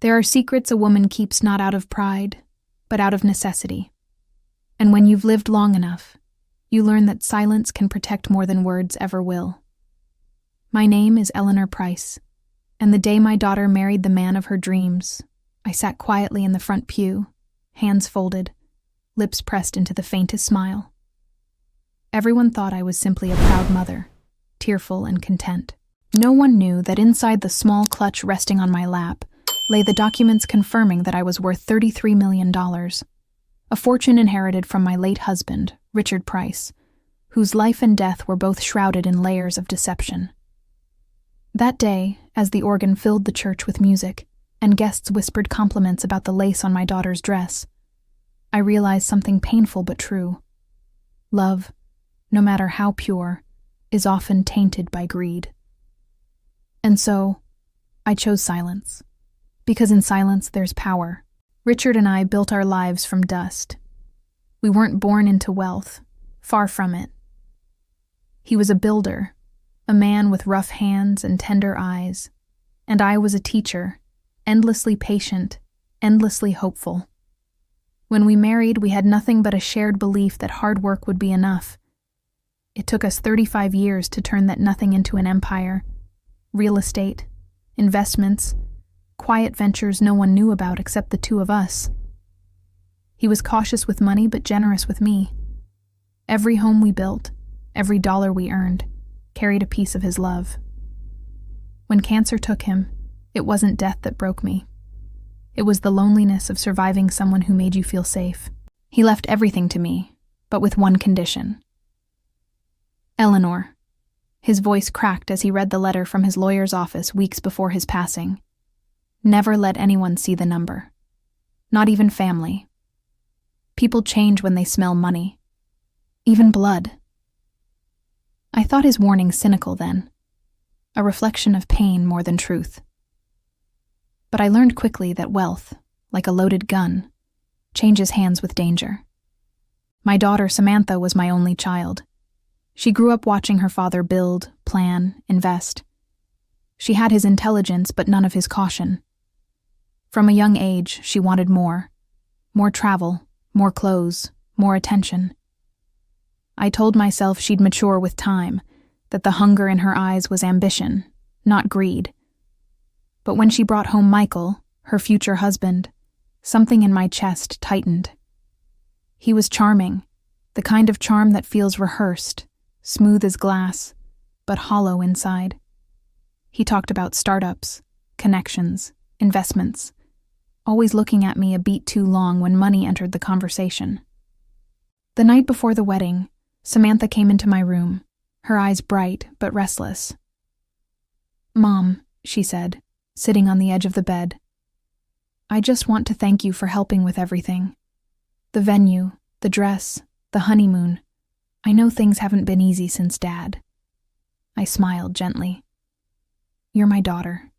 There are secrets a woman keeps not out of pride, but out of necessity. And when you've lived long enough, you learn that silence can protect more than words ever will. My name is Eleanor Price, and the day my daughter married the man of her dreams, I sat quietly in the front pew, hands folded, lips pressed into the faintest smile. Everyone thought I was simply a proud mother, tearful and content. No one knew that inside the small clutch resting on my lap lay the documents confirming that I was worth $33 million, a fortune inherited from my late husband, Richard Price, whose life and death were both shrouded in layers of deception. That day, as the organ filled the church with music, and guests whispered compliments about the lace on my daughter's dress, I realized something painful but true. Love, no matter how pure, is often tainted by greed. And so, I chose silence. Because in silence there's power. Richard and I built our lives from dust. We weren't born into wealth, far from it. He was a builder, a man with rough hands and tender eyes, and I was a teacher, endlessly patient, endlessly hopeful. When we married, we had nothing but a shared belief that hard work would be enough. It took us 35 years to turn that nothing into an empire. Real estate, investments, quiet ventures no one knew about except the two of us. He was cautious with money but generous with me. Every home we built, every dollar we earned, carried a piece of his love. When cancer took him, it wasn't death that broke me. It was the loneliness of surviving someone who made you feel safe. He left everything to me, but with one condition. Eleanor. His voice cracked as he read the letter from his lawyer's office weeks before his passing. Never let anyone see the number. Not even family. People change when they smell money. Even blood. I thought his warning cynical then. A reflection of pain more than truth. But I learned quickly that wealth, like a loaded gun, changes hands with danger. My daughter Samantha was my only child. She grew up watching her father build, plan, invest. She had his intelligence but none of his caution. From a young age, she wanted more. More travel, more clothes, more attention. I told myself she'd mature with time, that the hunger in her eyes was ambition, not greed. But when she brought home Michael, her future husband, something in my chest tightened. He was charming, the kind of charm that feels rehearsed, smooth as glass, but hollow inside. He talked about startups, connections, investments, always looking at me a beat too long when money entered the conversation. The night before the wedding, Samantha came into my room, her eyes bright but restless. "Mom," she said, sitting on the edge of the bed, "I just want to thank you for helping with everything. The venue, the dress, the honeymoon. I know things haven't been easy since Dad." I smiled gently. "You're my daughter.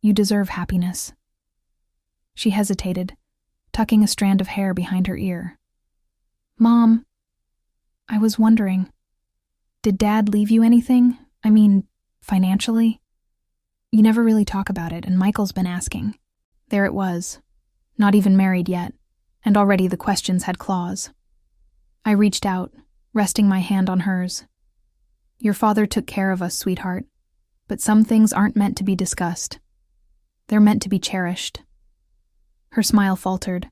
You deserve happiness." She hesitated, tucking a strand of hair behind her ear. "Mom, I was wondering, did Dad leave you anything? I mean, financially? You never really talk about it, and Michael's been asking." There it was, not even married yet, and already the questions had claws. I reached out, resting my hand on hers. "Your father took care of us, sweetheart, but some things aren't meant to be discussed. They're meant to be cherished." Her smile faltered.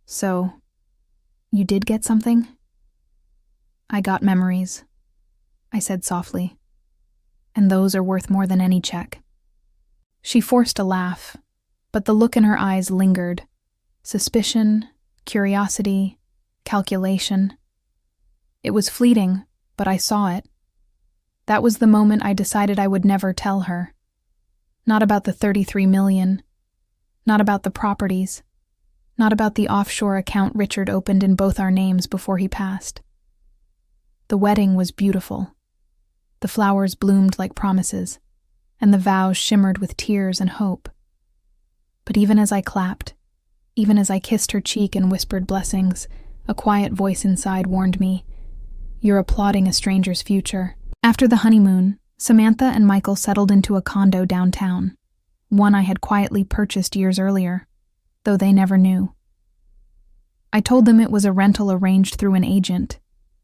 "So, you did get something?" "I got memories," I said softly. "And those are worth more than any check." She forced a laugh, but the look in her eyes lingered. Suspicion, curiosity, calculation. It was fleeting, but I saw it. That was the moment I decided I would never tell her. Not about the $33 million. Not about the properties. Not about the offshore account Richard opened in both our names before he passed. The wedding was beautiful. The flowers bloomed like promises, and the vows shimmered with tears and hope. But even as I clapped, even as I kissed her cheek and whispered blessings, a quiet voice inside warned me, "You're applauding a stranger's future." After the honeymoon, Samantha and Michael settled into a condo downtown. one I had quietly purchased years earlier, though they never knew. I told them it was a rental arranged through an agent,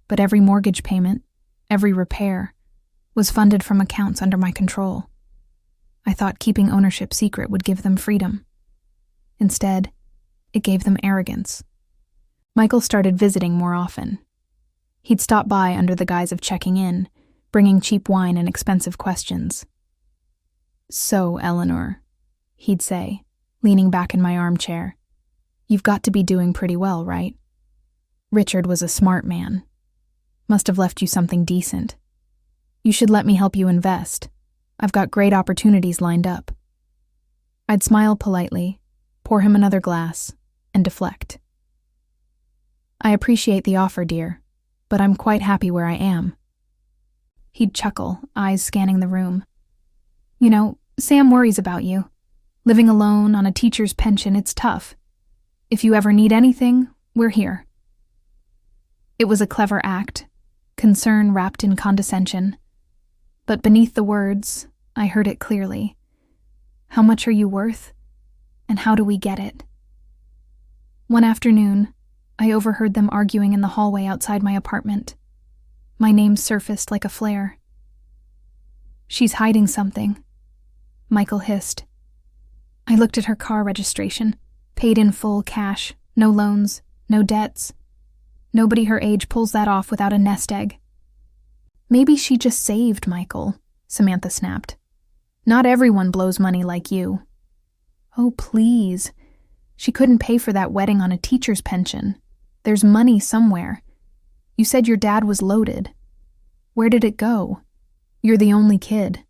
but every mortgage payment, every repair, was funded from accounts under my control. I thought keeping ownership secret would give them freedom. Instead, it gave them arrogance. Michael started visiting more often. He'd stop by under the guise of checking in, bringing cheap wine and expensive questions. "So, Eleanor," he'd say, leaning back in my armchair, "you've got to be doing pretty well, right? Richard was a smart man. Must have left you something decent. You should let me help you invest. I've got great opportunities lined up." I'd smile politely, pour him another glass, and deflect. "I appreciate the offer, dear, but I'm quite happy where I am." He'd chuckle, eyes scanning the room. "You know, Sam worries about you. Living alone on a teacher's pension, it's tough. If you ever need anything, we're here." It was a clever act, concern wrapped in condescension. But beneath the words, I heard it clearly. How much are you worth? And how do we get it? One afternoon, I overheard them arguing in the hallway outside my apartment. My name surfaced like a flare. "She's hiding something," Michael hissed. I looked at her car registration, paid in full cash, no loans, no debts. Nobody her age pulls that off without a nest egg. "Maybe she just saved, Michael," Samantha snapped. "Not everyone blows money like you." "Oh, please. She couldn't pay for that wedding on a teacher's pension. There's money somewhere. You said your dad was loaded. Where did it go? You're the only kid."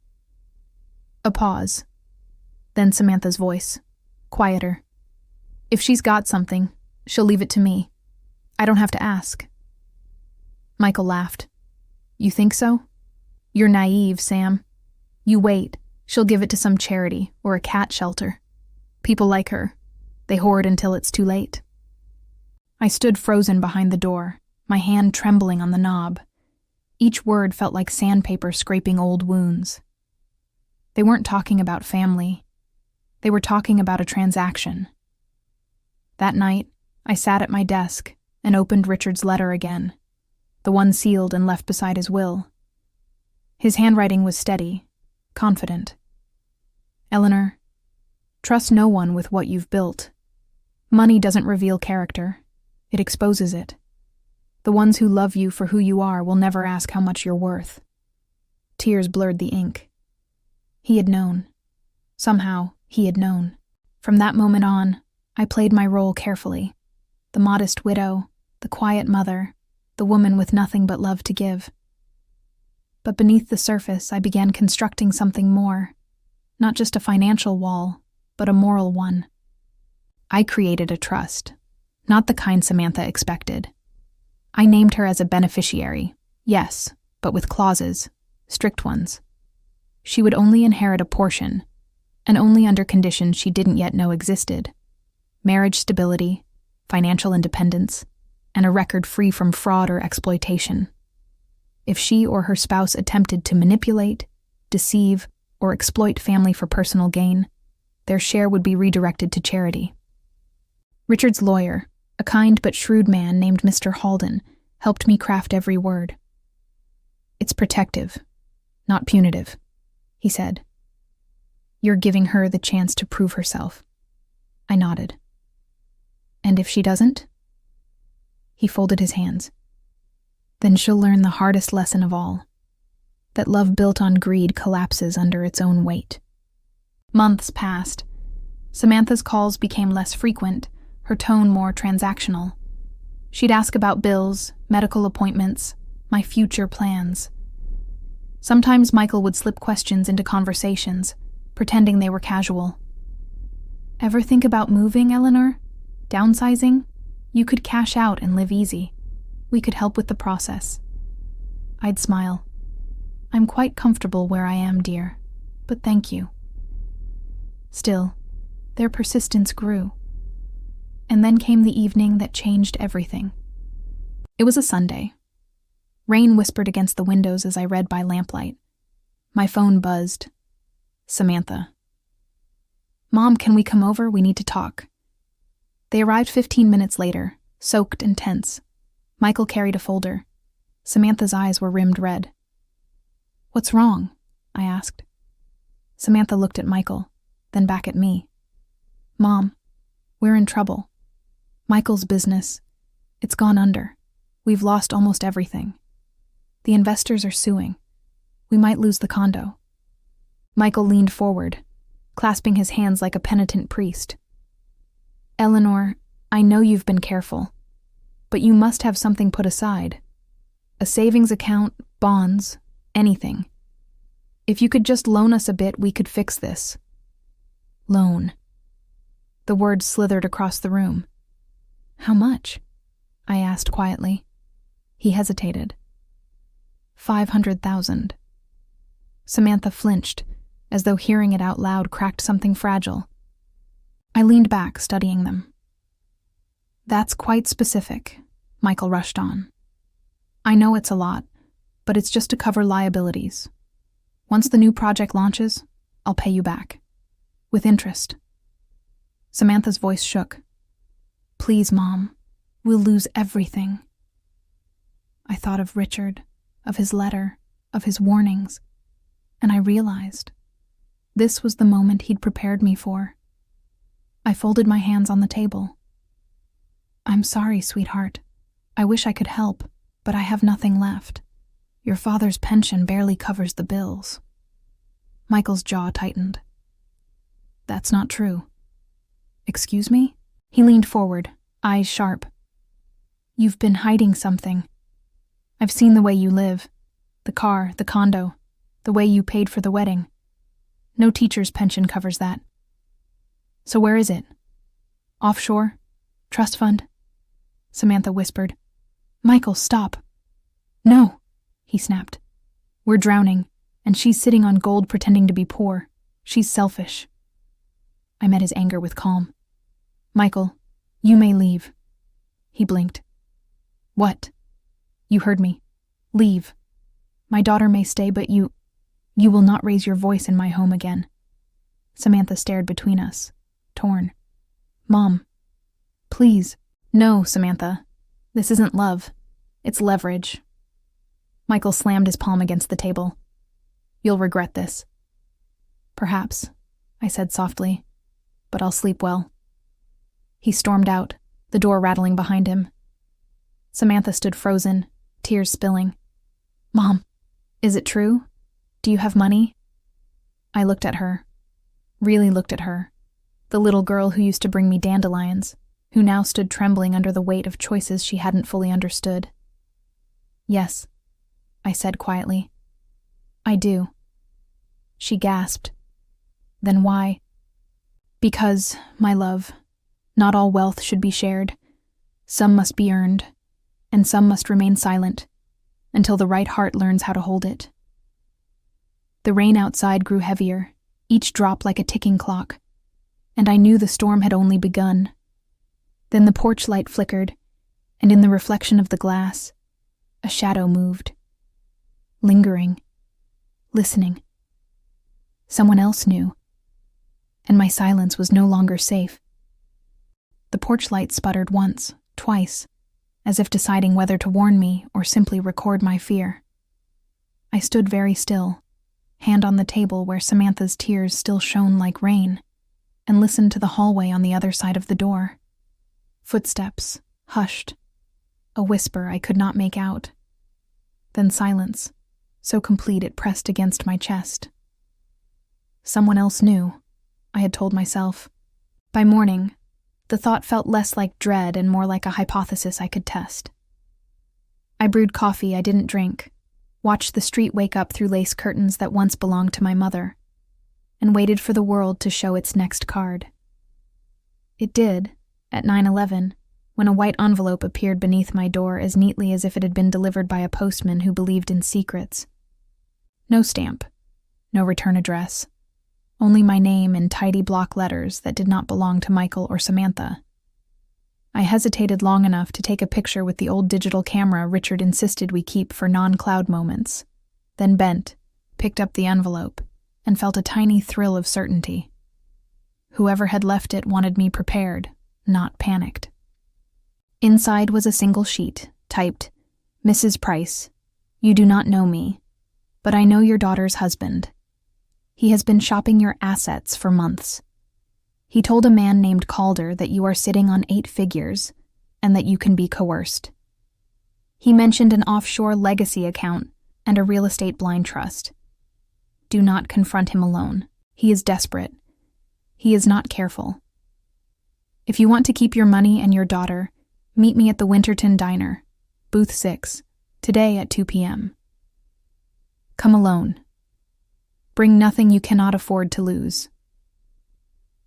A pause. Then Samantha's voice, quieter. "If she's got something, she'll leave it to me. I don't have to ask." Michael laughed. "You think so? You're naive, Sam. You wait. She'll give it to some charity or a cat shelter. People like her. They hoard until it's too late." I stood frozen behind the door, my hand trembling on the knob. Each word felt like sandpaper scraping old wounds. They weren't talking about family. They were talking about a transaction. That night, I sat at my desk and opened Richard's letter again, the one sealed and left beside his will. His handwriting was steady, confident. "Eleanor, trust no one with what you've built. Money doesn't reveal character. It exposes it. The ones who love you for who you are will never ask how much you're worth." Tears blurred the ink. He had known. Somehow, he had known. From that moment on, I played my role carefully. The modest widow, the quiet mother, the woman with nothing but love to give. But beneath the surface, I began constructing something more. Not just a financial wall, but a moral one. I created a trust, not the kind Samantha expected. I named her as a beneficiary, yes, but with clauses, strict ones. She would only inherit a portion, and only under conditions she didn't yet know existed: marriage stability, financial independence, and a record free from fraud or exploitation. If she or her spouse attempted to manipulate, deceive, or exploit family for personal gain, their share would be redirected to charity. Richard's lawyer, a kind but shrewd man named Mr. Halden, helped me craft every word. "It's protective, not punitive," he said. "You're giving her the chance to prove herself." I nodded. "And if she doesn't?" He folded his hands. "Then she'll learn the hardest lesson of all, that love built on greed collapses under its own weight." Months passed. Samantha's calls became less frequent, her tone more transactional. She'd ask about bills, medical appointments, my future plans. Sometimes Michael would slip questions into conversations, pretending they were casual. "Ever think about moving, Eleanor? Downsizing? You could cash out and live easy. We could help with the process." I'd smile. "I'm quite comfortable where I am, dear, but thank you." Still, their persistence grew. And then came the evening that changed everything. It was a Sunday. Rain whispered against the windows as I read by lamplight. My phone buzzed. Samantha. "Mom, can we come over? We need to talk." They arrived 15 minutes later, soaked and tense. Michael carried a folder. Samantha's eyes were rimmed red. "What's wrong?" I asked. Samantha looked at Michael, then back at me. "Mom, we're in trouble. Michael's business, it's gone under. We've lost almost everything. The investors are suing. We might lose the condo." Michael leaned forward, clasping his hands like a penitent priest. "Eleanor, I know you've been careful, but you must have something put aside. A savings account, bonds, anything. If you could just loan us a bit, we could fix this." "Loan." The words slithered across the room. "How much?" I asked quietly. He hesitated. 500,000. Samantha flinched, as though hearing it out loud cracked something fragile. I leaned back, studying them. "That's quite specific," Michael rushed on. "I know it's a lot, but it's just to cover liabilities. Once the new project launches, I'll pay you back. With interest." Samantha's voice shook. "Please, Mom, we'll lose everything." I thought of Richard, of his letter, of his warnings, and I realized this was the moment he'd prepared me for. I folded my hands on the table. "I'm sorry, sweetheart. I wish I could help, but I have nothing left. Your father's pension barely covers the bills." Michael's jaw tightened. "That's not true." "Excuse me?" He leaned forward, eyes sharp. "You've been hiding something. I've seen the way you live. The car, the condo, the way you paid for the wedding. No teacher's pension covers that. So where is it? Offshore? Trust fund?" Samantha whispered. "Michael, stop." "No," he snapped. "We're drowning, and she's sitting on gold pretending to be poor. She's selfish." I met his anger with calm. "Michael, you may leave." He blinked. "What?" "You heard me. Leave. My daughter may stay, but you will not raise your voice in my home again." Samantha stared between us, torn. "Mom, please." "No, Samantha. This isn't love. It's leverage." Michael slammed his palm against the table. "You'll regret this." "Perhaps," I said softly, "but I'll sleep well." He stormed out, the door rattling behind him. Samantha stood frozen, tears spilling. "Mom, is it true? Do you have money?" I looked at her, really looked at her, the little girl who used to bring me dandelions, who now stood trembling under the weight of choices she hadn't fully understood. "Yes," I said quietly. "I do." She gasped. "Then why?" "Because, my love, not all wealth should be shared. Some must be earned, and some must remain silent, until the right heart learns how to hold it." The rain outside grew heavier, each drop like a ticking clock, and I knew the storm had only begun. Then the porch light flickered, and in the reflection of the glass, a shadow moved. Lingering, listening. Someone else knew, and my silence was no longer safe. The porch light sputtered once, twice, as if deciding whether to warn me or simply record my fear. I stood very still, hand on the table where Samantha's tears still shone like rain, and listened to the hallway on the other side of the door. Footsteps, hushed, a whisper I could not make out. Then silence, so complete it pressed against my chest. Someone else knew, I had told myself. By morning, the thought felt less like dread and more like a hypothesis I could test. I brewed coffee I didn't drink, watched the street wake up through lace curtains that once belonged to my mother, and waited for the world to show its next card. It did, at 9:11, when a white envelope appeared beneath my door as neatly as if it had been delivered by a postman who believed in secrets. No stamp, no return address, only my name in tidy block letters that did not belong to Michael or Samantha. I hesitated long enough to take a picture with the old digital camera Richard insisted we keep for non-cloud moments, then bent, picked up the envelope, and felt a tiny thrill of certainty. Whoever had left it wanted me prepared, not panicked. Inside was a single sheet, typed, "Mrs. Price, you do not know me, but I know your daughter's husband. He has been shopping your assets for months. He told a man named Calder that you are sitting on 8 figures and that you can be coerced. He mentioned an offshore legacy account and a real estate blind trust. Do not confront him alone. He is desperate. He is not careful. If you want to keep your money and your daughter, meet me at the Winterton Diner, booth 6, today at 2 p.m. Come alone. Bring nothing you cannot afford to lose."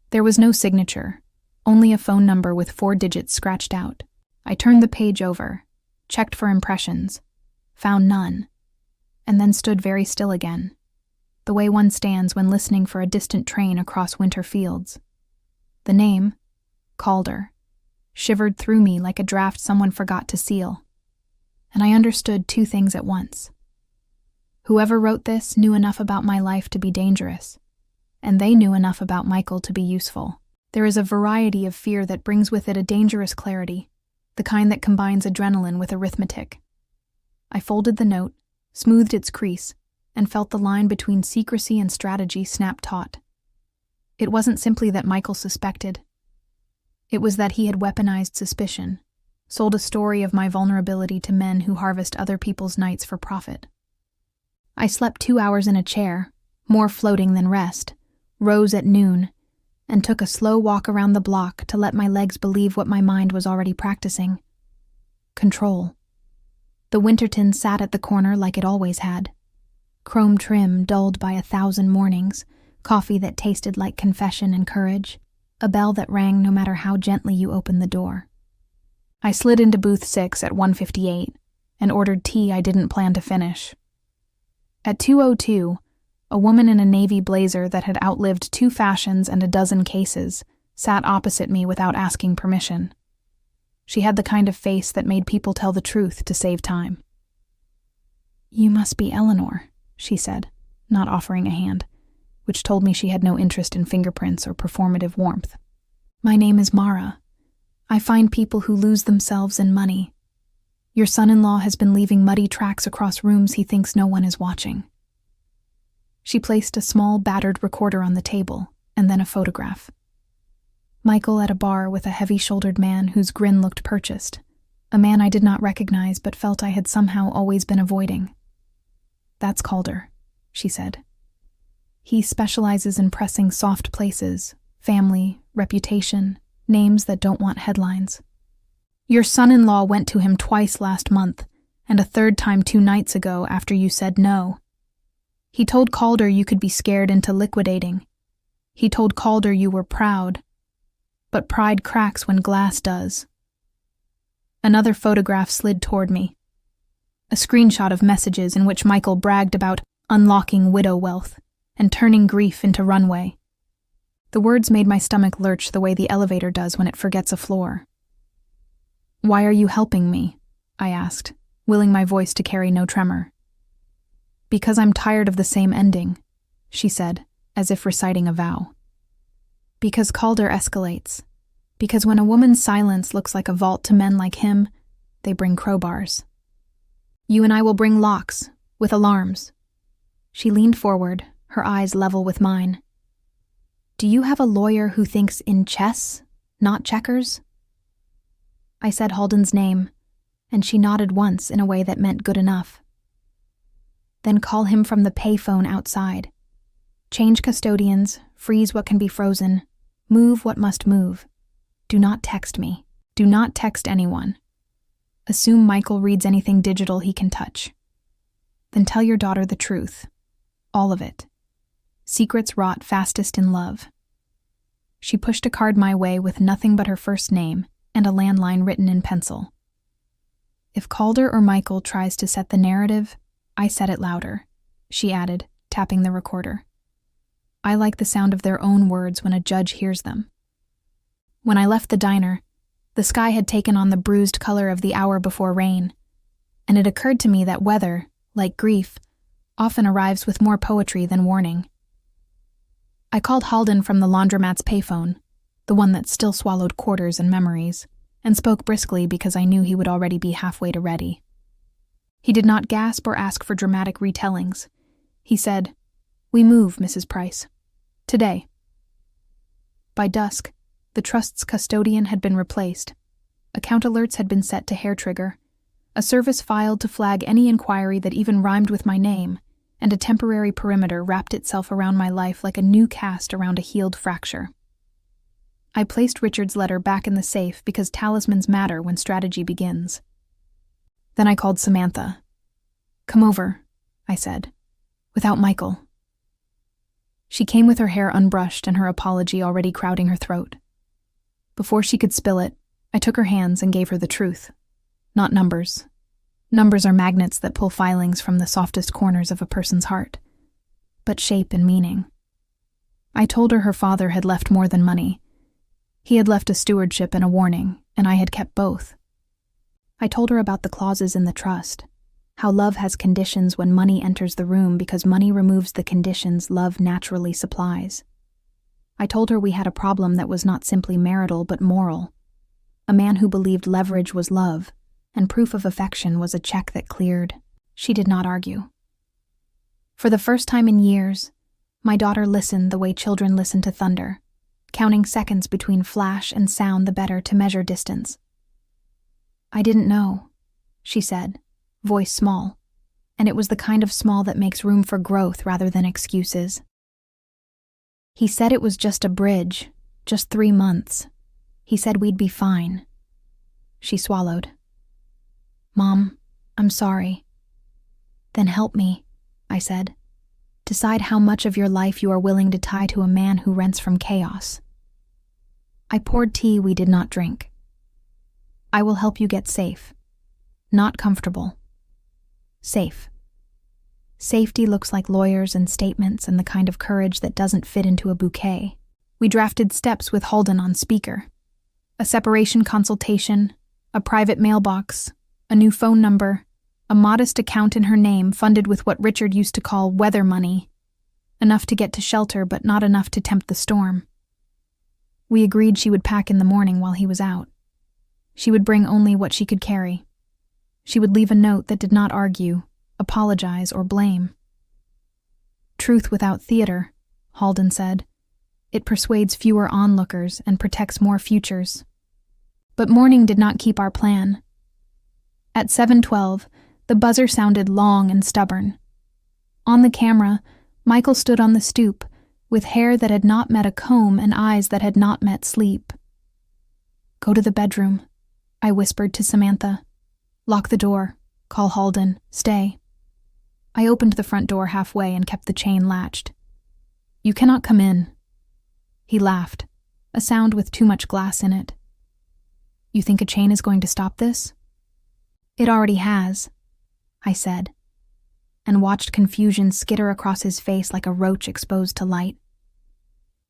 There was no signature, only a phone number with 4 digits scratched out. I turned the page over, checked for impressions, found none, and then stood very still again, the way one stands when listening for a distant train across winter fields. The name, Calder, shivered through me like a draft someone forgot to seal, and I understood 2 things at once. Whoever wrote this knew enough about my life to be dangerous, and they knew enough about Michael to be useful. There is a variety of fear that brings with it a dangerous clarity, the kind that combines adrenaline with arithmetic. I folded the note, smoothed its crease, and felt the line between secrecy and strategy snap taut. It wasn't simply that Michael suspected. It was that he had weaponized suspicion, sold a story of my vulnerability to men who harvest other people's nights for profit. I slept 2 hours in a chair, more floating than rest, rose at noon, and took a slow walk around the block to let my legs believe what my mind was already practicing. Control. The Winterton sat at the corner like it always had. Chrome trim dulled by 1,000 mornings, coffee that tasted like confession and courage, a bell that rang no matter how gently you opened the door. I slid into booth 6 at 1:58 and ordered tea I didn't plan to finish. At 2:02, a woman in a navy blazer that had outlived 2 fashions and a dozen cases sat opposite me without asking permission. She had the kind of face that made people tell the truth to save time. "You must be Eleanor," she said, not offering a hand, which told me she had no interest in fingerprints or performative warmth. "My name is Mara. I find people who lose themselves in money. Your son-in-law has been leaving muddy tracks across rooms he thinks no one is watching." She placed a small, battered recorder on the table, and then a photograph. Michael at a bar with a heavy-shouldered man whose grin looked purchased, a man I did not recognize but felt I had somehow always been avoiding. "That's Calder," she said. "He specializes in pressing soft places, family, reputation, names that don't want headlines. Your son-in-law went to him twice last month, and a 3rd time 2 nights ago after you said no. He told Calder you could be scared into liquidating. He told Calder you were proud. But pride cracks when glass does." Another photograph slid toward me. A screenshot of messages in which Michael bragged about unlocking widow wealth and turning grief into runway. The words made my stomach lurch the way the elevator does when it forgets a floor. "Why are you helping me?" I asked, willing my voice to carry no tremor. "Because I'm tired of the same ending," she said, as if reciting a vow. "Because Calder escalates. Because when a woman's silence looks like a vault to men like him, they bring crowbars. You and I will bring locks, with alarms." She leaned forward, her eyes level with mine. "Do you have a lawyer who thinks in chess, not checkers?" I said Halden's name, and she nodded once in a way that meant good enough. "Then call him from the payphone outside. Change custodians, freeze what can be frozen, move what must move. Do not text me. Do not text anyone. Assume Michael reads anything digital he can touch. Then tell your daughter the truth. All of it. Secrets rot fastest in love." She pushed a card my way with nothing but her first name and a landline written in pencil. "If Calder or Michael tries to set the narrative, I set it louder," she added, tapping the recorder. "I like the sound of their own words when a judge hears them." When I left the diner, the sky had taken on the bruised color of the hour before rain, and it occurred to me that weather, like grief, often arrives with more poetry than warning. I called Halden from the laundromat's payphone, the one that still swallowed quarters and memories, and spoke briskly because I knew he would already be halfway to ready. He did not gasp or ask for dramatic retellings. He said, "We move, Mrs. Price. Today." By dusk, the trust's custodian had been replaced. Account alerts had been set to hair trigger, a service filed to flag any inquiry that even rhymed with my name, and a temporary perimeter wrapped itself around my life like a new cast around a healed fracture. I placed Richard's letter back in the safe because talismans matter when strategy begins. Then I called Samantha. "Come over," I said, "without Michael." She came with her hair unbrushed and her apology already crowding her throat. Before she could spill it, I took her hands and gave her the truth. Not numbers. Numbers are magnets that pull filings from the softest corners of a person's heart, but shape and meaning. I told her father had left more than money. He had left a stewardship and a warning, and I had kept both. I told her about the clauses in the trust, how love has conditions when money enters the room because money removes the conditions love naturally supplies. I told her we had a problem that was not simply marital but moral. A man who believed leverage was love, and proof of affection was a check that cleared. She did not argue. For the first time in years, my daughter listened the way children listen to thunder, counting seconds between flash and sound the better to measure distance. "I didn't know," she said, voice small, and it was the kind of small that makes room for growth rather than excuses. "He said it was just a bridge, just 3 months. He said we'd be fine." She swallowed. "Mom, I'm sorry." "Then help me," I said. "Decide how much of your life you are willing to tie to a man who rents from chaos." I poured tea we did not drink. "I will help you get safe. Not comfortable. Safe. Safety looks like lawyers and statements and the kind of courage that doesn't fit into a bouquet." We drafted steps with Halden on speaker. A separation consultation, a private mailbox, a new phone number, a modest account in her name funded with what Richard used to call weather money, enough to get to shelter but not enough to tempt the storm. We agreed she would pack in the morning while he was out. She would bring only what she could carry. She would leave a note that did not argue, apologize, or blame. "Truth without theater," Halden said. "It persuades fewer onlookers and protects more futures." But morning did not keep our plan. At 7:12, the buzzer sounded long and stubborn. On the camera, Michael stood on the stoop, with hair that had not met a comb and eyes that had not met sleep. "Go to the bedroom," I whispered to Samantha. "Lock the door. Call Halden. Stay." I opened the front door halfway and kept the chain latched. "You cannot come in." He laughed, a sound with too much glass in it. "You think a chain is going to stop this?" "It already has," I said, and watched confusion skitter across his face like a roach exposed to light.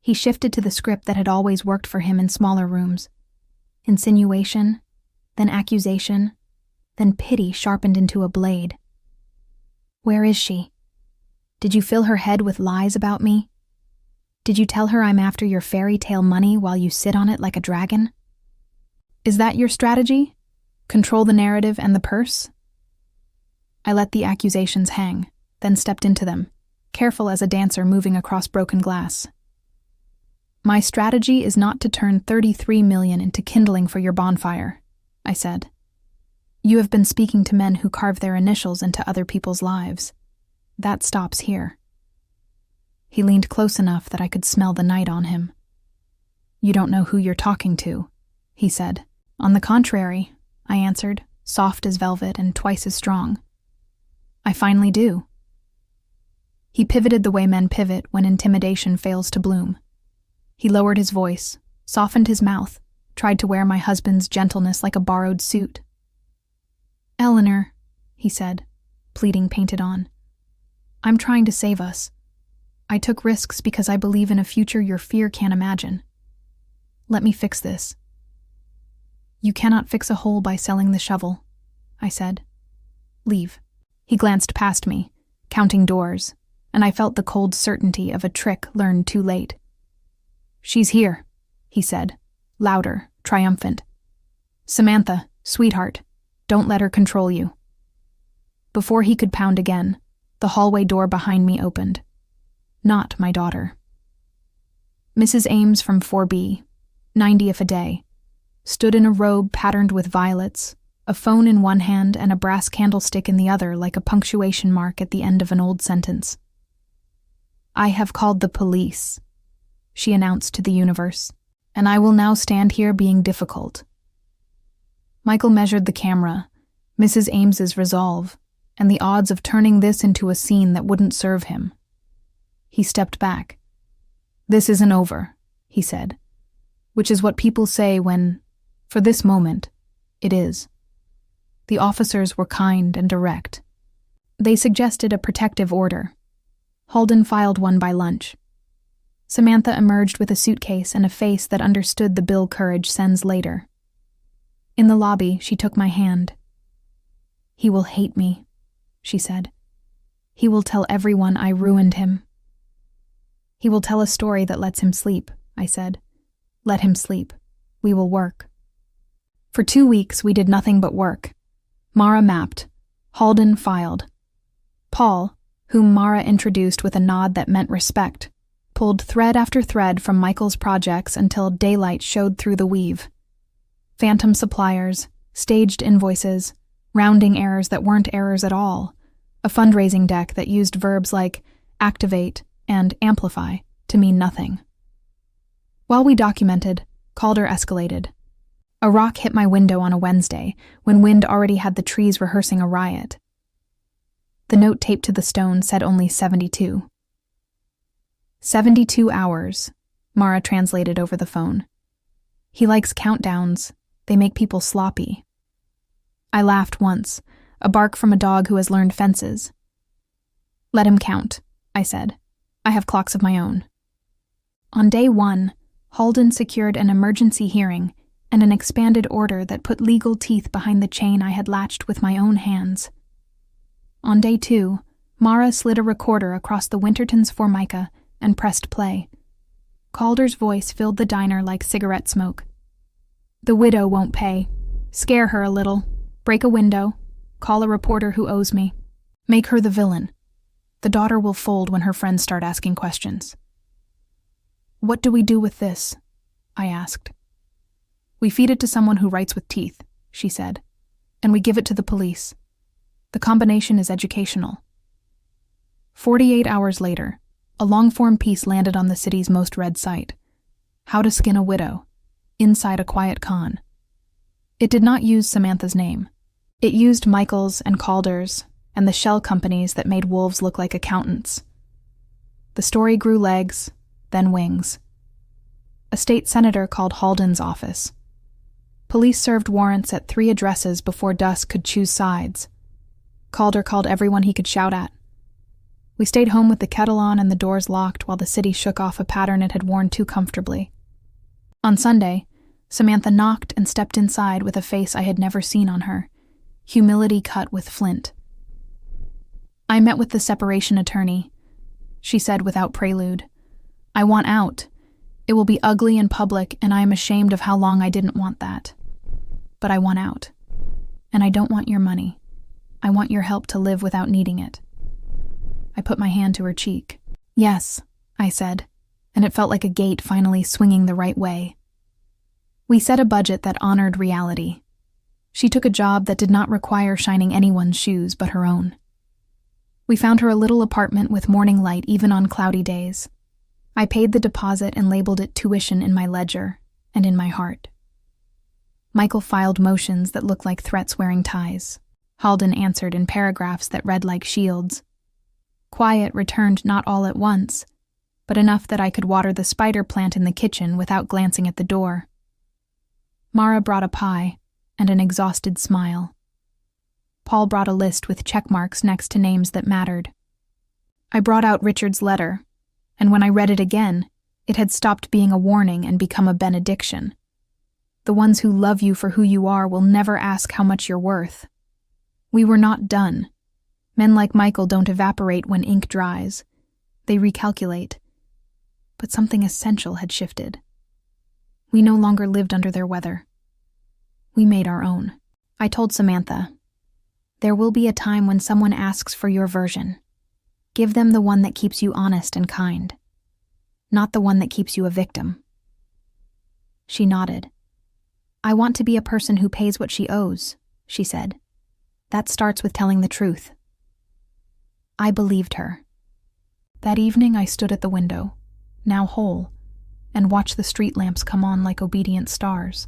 He shifted to the script that had always worked for him in smaller rooms. Insinuation, then accusation, then pity sharpened into a blade. "Where is she? Did you fill her head with lies about me? Did you tell her I'm after your fairy tale money while you sit on it like a dragon? Is that your strategy? Control the narrative and the purse?" I let the accusations hang, then stepped into them, careful as a dancer moving across broken glass. "My strategy is not to turn 33 million into kindling for your bonfire," I said. "You have been speaking to men who carve their initials into other people's lives. That stops here." He leaned close enough that I could smell the night on him. "You don't know who you're talking to," he said. "On the contrary," I answered, soft as velvet and twice as strong. "I finally do." He pivoted the way men pivot when intimidation fails to bloom. He lowered his voice, softened his mouth, tried to wear my husband's gentleness like a borrowed suit. "Eleanor," he said, pleading painted on, "I'm trying to save us. I took risks because I believe in a future your fear can't imagine. Let me fix this." "You cannot fix a hole by selling the shovel," I said. "Leave." He glanced past me, counting doors, and I felt the cold certainty of a trick learned too late. "She's here," he said, louder, triumphant. "Samantha, sweetheart, don't let her control you." Before he could pound again, the hallway door behind me opened. Not my daughter. Mrs. Ames from 4B, 90th a day, stood in a robe patterned with violets, a phone in one hand and a brass candlestick in the other like a punctuation mark at the end of an old sentence. "I have called the police," she announced to the universe, "and I will now stand here being difficult." Michael measured the camera, Mrs. Ames's resolve, and the odds of turning this into a scene that wouldn't serve him. He stepped back. "This isn't over," he said, which is what people say when, for this moment, it is. The officers were kind and direct. They suggested a protective order. Halden filed one by lunch. Samantha emerged with a suitcase and a face that understood the bill courage sends later. In the lobby, she took my hand. "He will hate me," she said. "He will tell everyone I ruined him." "He will tell a story that lets him sleep," I said. "Let him sleep. We will work." For 2 weeks, we did nothing but work. Mara mapped. Halden filed. Paul, whom Mara introduced with a nod that meant respect, pulled thread after thread from Michael's projects until daylight showed through the weave. Phantom suppliers, staged invoices, rounding errors that weren't errors at all, a fundraising deck that used verbs like activate and amplify to mean nothing. While we documented, Calder escalated. A rock hit my window on a Wednesday, when wind already had the trees rehearsing a riot. The note taped to the stone said only 72. 72 hours, Mara translated over the phone. He likes countdowns. They make people sloppy. I laughed once, a bark from a dog who has learned fences. "Let him count," I said. "I have clocks of my own." On day 1, Halden secured an emergency hearing and an expanded order that put legal teeth behind the chain I had latched with my own hands. On day 2, Mara slid a recorder across the Winterton's Formica and pressed play. Calder's voice filled the diner like cigarette smoke. "The widow won't pay. Scare her a little. Break a window. Call a reporter who owes me. Make her the villain. The daughter will fold when her friends start asking questions." "What do we do with this?" I asked. "We feed it to someone who writes with teeth," she said, "and we give it to the police. The combination is educational." 48 hours later, a long-form piece landed on the city's most read site. How to Skin a Widow, Inside a Quiet Con. It did not use Samantha's name. It used Michael's and Calder's and the shell companies that made wolves look like accountants. The story grew legs, then wings. A state senator called Halden's office. Police served warrants at 3 addresses before dusk could choose sides. Calder called everyone he could shout at. We stayed home with the kettle on and the doors locked while the city shook off a pattern it had worn too comfortably. On Sunday, Samantha knocked and stepped inside with a face I had never seen on her, humility cut with flint. "I met with the separation attorney," she said without prelude. "I want out. It will be ugly in public, and I am ashamed of how long I didn't want that. But I want out. And I don't want your money. I want your help to live without needing it." I put my hand to her cheek. "Yes," I said, and it felt like a gate finally swinging the right way. We set a budget that honored reality. She took a job that did not require shining anyone's shoes but her own. We found her a little apartment with morning light even on cloudy days. I paid the deposit and labeled it tuition in my ledger and in my heart. Michael filed motions that looked like threats wearing ties. Halden answered in paragraphs that read like shields. Quiet returned not all at once, but enough that I could water the spider plant in the kitchen without glancing at the door. Mara brought a pie and an exhausted smile. Paul brought a list with check marks next to names that mattered. I brought out Richard's letter, and when I read it again, it had stopped being a warning and become a benediction. The ones who love you for who you are will never ask how much you're worth. We were not done. Men like Michael don't evaporate when ink dries. They recalculate. But something essential had shifted. We no longer lived under their weather. We made our own. I told Samantha, "There will be a time when someone asks for your version. Give them the one that keeps you honest and kind, not the one that keeps you a victim." She nodded. "I want to be a person who pays what she owes," she said. "That starts with telling the truth." I believed her. That evening I stood at the window, now whole, and watched the street lamps come on like obedient stars.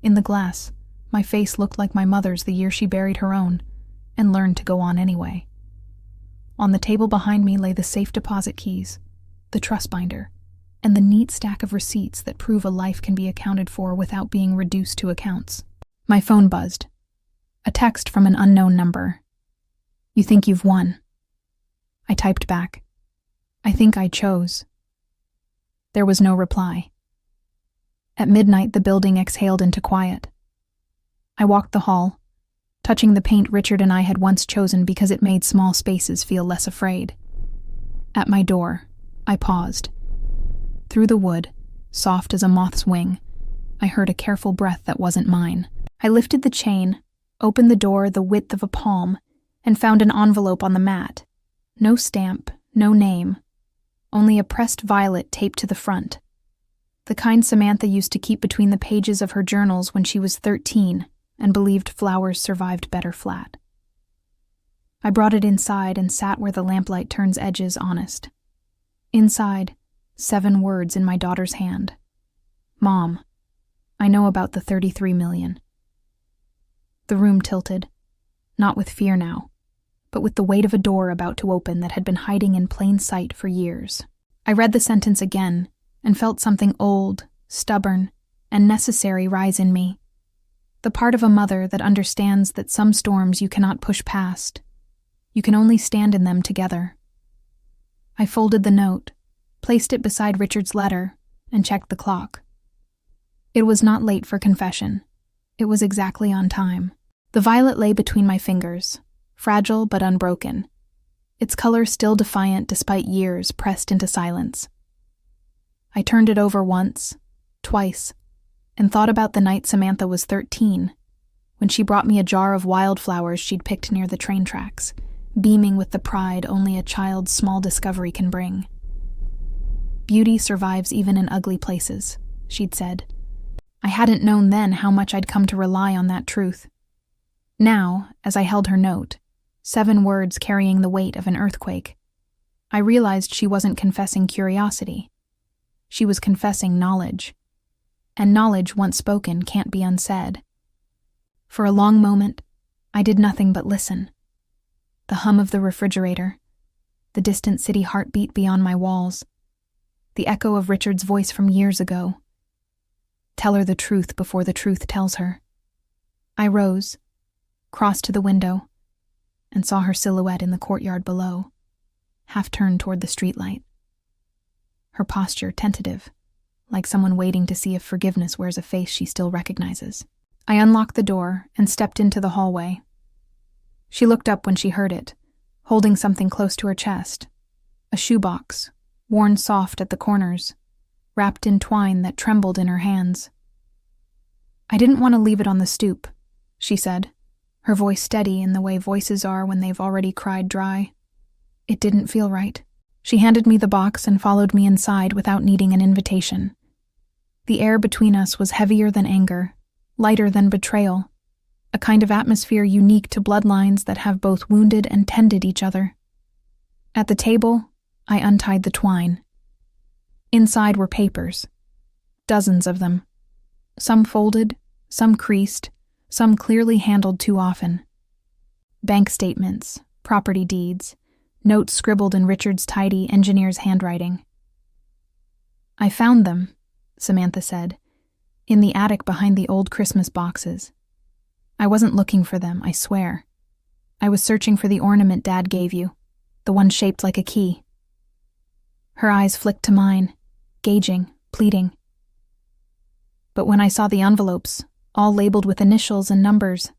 In the glass, my face looked like my mother's the year she buried her own, and learned to go on anyway. On the table behind me lay the safe deposit keys, the trust binder, and the neat stack of receipts that prove a life can be accounted for without being reduced to accounts. My phone buzzed. A text from an unknown number. "You think you've won." I typed back, "I think I chose." There was no reply. At midnight, the building exhaled into quiet. I walked the hall, touching the paint Richard and I had once chosen because it made small spaces feel less afraid. At my door, I paused. Through the wood, soft as a moth's wing, I heard a careful breath that wasn't mine. I lifted the chain, opened the door the width of a palm, and found an envelope on the mat. No stamp, no name, only a pressed violet taped to the front. The kind Samantha used to keep between the pages of her journals when she was 13 and believed flowers survived better flat. I brought it inside and sat where the lamplight turns edges honest. Inside, 7 words in my daughter's hand. "Mom, I know about the 33 million. The room tilted, not with fear now, but with the weight of a door about to open that had been hiding in plain sight for years. I read the sentence again and felt something old, stubborn, and necessary rise in me. The part of a mother that understands that some storms you cannot push past. You can only stand in them together. I folded the note, placed it beside Richard's letter, and checked the clock. It was not late for confession. It was exactly on time. The violet lay between my fingers, fragile but unbroken, its color still defiant despite years pressed into silence. I turned it over once, twice, and thought about the night Samantha was 13, when she brought me a jar of wildflowers she'd picked near the train tracks, beaming with the pride only a child's small discovery can bring. "Beauty survives even in ugly places," she'd said. I hadn't known then how much I'd come to rely on that truth. Now, as I held her note, 7 words carrying the weight of an earthquake, I realized she wasn't confessing curiosity. She was confessing knowledge. And knowledge once spoken can't be unsaid. For a long moment, I did nothing but listen. The hum of the refrigerator, the distant city heartbeat beyond my walls, the echo of Richard's voice from years ago. Tell her the truth before the truth tells her. I rose, crossed to the window, and saw her silhouette in the courtyard below, half turned toward the streetlight. Her posture tentative, like someone waiting to see if forgiveness wears a face she still recognizes. I unlocked the door and stepped into the hallway. She looked up when she heard it, holding something close to her chest, a shoebox, worn soft at the corners, wrapped in twine that trembled in her hands. "I didn't want to leave it on the stoop," she said, her voice steady in the way voices are when they've already cried dry. "It didn't feel right." She handed me the box and followed me inside without needing an invitation. The air between us was heavier than anger, lighter than betrayal, a kind of atmosphere unique to bloodlines that have both wounded and tended each other. At the table, I untied the twine. Inside were papers, dozens of them, some folded, some creased, some clearly handled too often. Bank statements, property deeds, notes scribbled in Richard's tidy engineer's handwriting. "I found them," Samantha said, "in the attic behind the old Christmas boxes. I wasn't looking for them, I swear. I was searching for the ornament Dad gave you, the one shaped like a key." Her eyes flicked to mine, gauging, pleading. But when I saw the envelopes, all labeled with initials and numbers,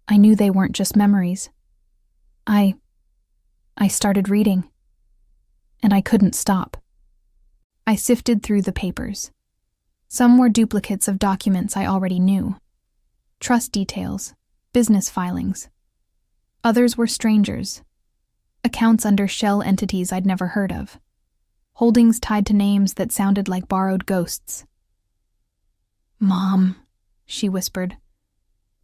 I knew they weren't just memories. I started reading. and I couldn't stop. I sifted through the papers. Some were duplicates of documents I already knew. Trust details, business filings. Others were strangers. Accounts under shell entities I'd never heard of. Holdings tied to names that sounded like borrowed ghosts. "Mom," she whispered.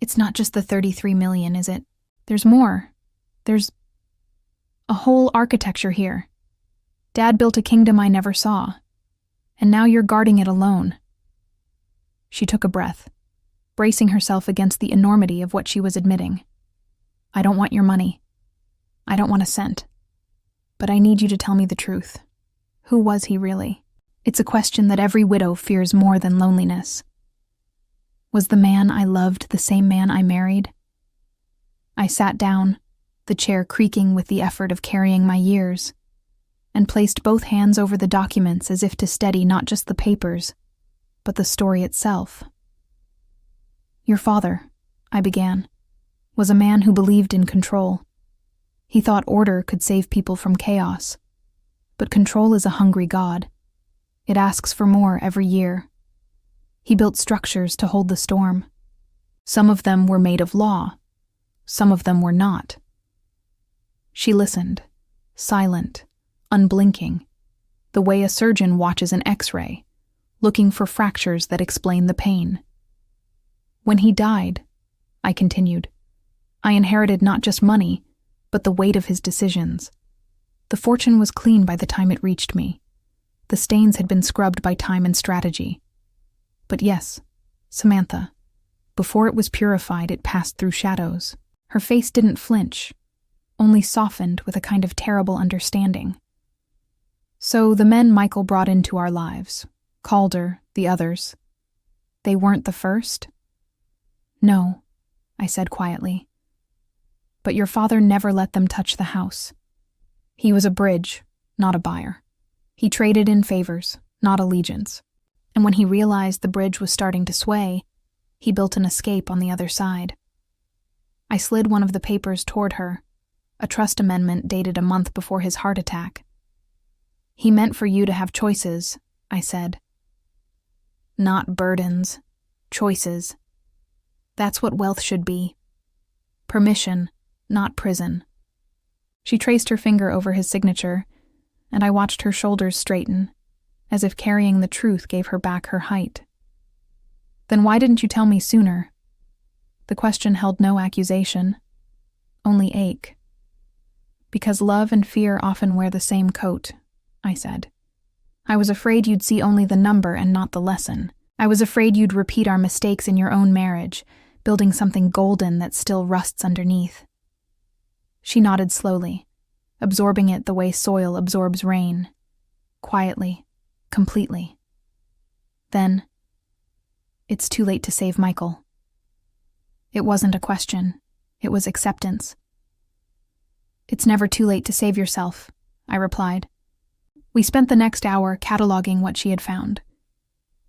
"It's not just the 33 million, is it? There's more. There's a whole architecture here. Dad built a kingdom I never saw, and now you're guarding it alone." She took a breath, bracing herself against the enormity of what she was admitting. "I don't want your money. I don't want a cent. But I need you to tell me the truth. Who was he really? It's a question that every widow fears more than loneliness. Was the man I loved the same man I married?" I sat down, the chair creaking with the effort of carrying my years, and placed both hands over the documents as if to steady not just the papers, but the story itself. "Your father," I began, "was a man who believed in control. He thought order could save people from chaos. But control is a hungry god. It asks for more every year. He built structures to hold the storm. Some of them were made of law. Some of them were not." She listened, silent, unblinking, the way a surgeon watches an X-ray, looking for fractures that explain the pain. "When he died," I continued, "I inherited not just money, but the weight of his decisions. The fortune was clean by the time it reached me. The stains had been scrubbed by time and strategy. But yes, Samantha, before it was purified, it passed through shadows." Her face didn't flinch, only softened with a kind of terrible understanding. "So the men Michael brought into our lives, Calder, the others, they weren't the first?" "No," I said quietly. "But your father never let them touch the house. He was a bridge, not a buyer. He traded in favors, not allegiance. And when he realized the bridge was starting to sway, he built an escape on the other side." I slid one of the papers toward her, a trust amendment dated a month before his heart attack. "He meant for you to have choices," I said. "Not burdens, choices. That's what wealth should be. Permission, not prison." She traced her finger over his signature, and I watched her shoulders straighten, as if carrying the truth gave her back her height. "Then why didn't you tell me sooner?" The question held no accusation, only ache. "Because love and fear often wear the same coat," I said. "I was afraid you'd see only the number and not the lesson. I was afraid you'd repeat our mistakes in your own marriage, building something golden that still rusts underneath." She nodded slowly, absorbing it the way soil absorbs rain, quietly, completely. Then, "It's too late to save Michael." It wasn't a question, it was acceptance. "It's never too late to save yourself," I replied. We spent the next hour cataloging what she had found.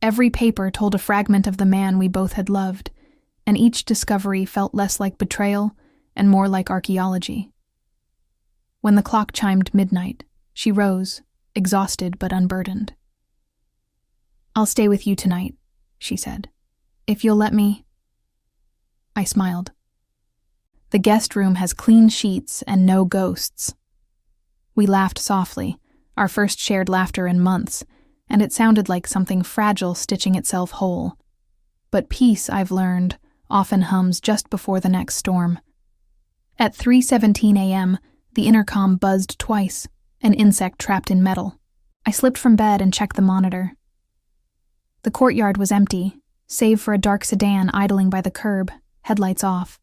Every paper told a fragment of the man we both had loved, and each discovery felt less like betrayal and more like archaeology. When the clock chimed midnight, she rose, exhausted but unburdened. "I'll stay with you tonight," she said. "If you'll let me." I smiled. "The guest room has clean sheets and no ghosts." We laughed softly, our first shared laughter in months, and it sounded like something fragile stitching itself whole. But peace, I've learned, often hums just before the next storm. At 3:17 a.m., the intercom buzzed twice, an insect trapped in metal. I slipped from bed and checked the monitor. The courtyard was empty, save for a dark sedan idling by the curb, headlights off.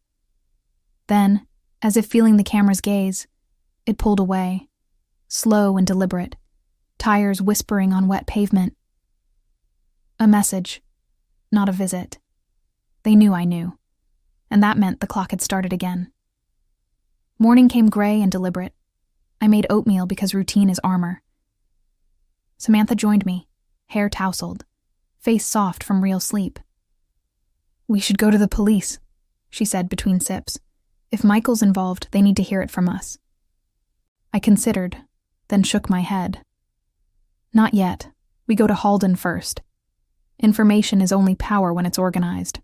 Then, as if feeling the camera's gaze, it pulled away, slow and deliberate, tires whispering on wet pavement. A message, not a visit. They knew I knew, and that meant the clock had started again. Morning came gray and deliberate. I made oatmeal because routine is armor. Samantha joined me, hair tousled, face soft from real sleep. "We should go to the police," she said between sips. "If Michael's involved, they need to hear it from us." I considered, then shook my head. Not yet. We go to Halden first. Information is only power when it's organized.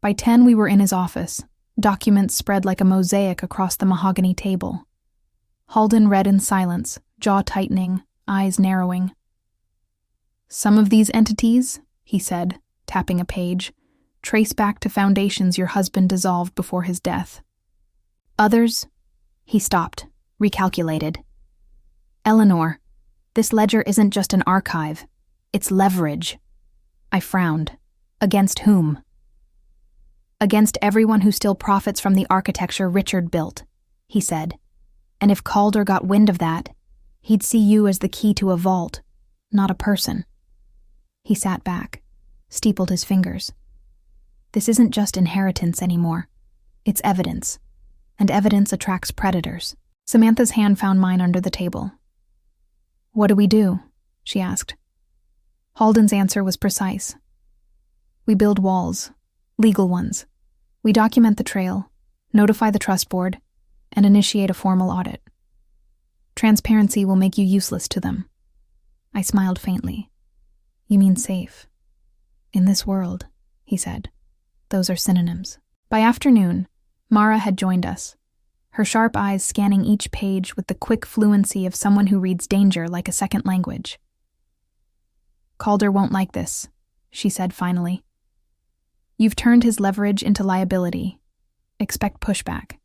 By 10, we were in his office, documents spread like a mosaic across the mahogany table. Halden read in silence, jaw tightening, eyes narrowing. Some of these entities, he said, tapping a page, trace back to foundations your husband dissolved before his death. Others, he stopped, recalculated. Eleanor, this ledger isn't just an archive, it's leverage. I frowned. Against whom? Against everyone who still profits from the architecture Richard built, he said. And if Calder got wind of that, he'd see you as the key to a vault, not a person. He sat back, steepled his fingers. This isn't just inheritance anymore. It's evidence. And evidence attracts predators. Samantha's hand found mine under the table. What do we do? She asked. Halden's answer was precise. We build walls, legal ones. We document the trail, notify the trust board, and initiate a formal audit. Transparency will make you useless to them. I smiled faintly. You mean safe? In this world, he said. Those are synonyms. By afternoon, Mara had joined us, her sharp eyes scanning each page with the quick fluency of someone who reads danger like a second language. Calder won't like this, she said finally. You've turned his leverage into liability. Expect pushback.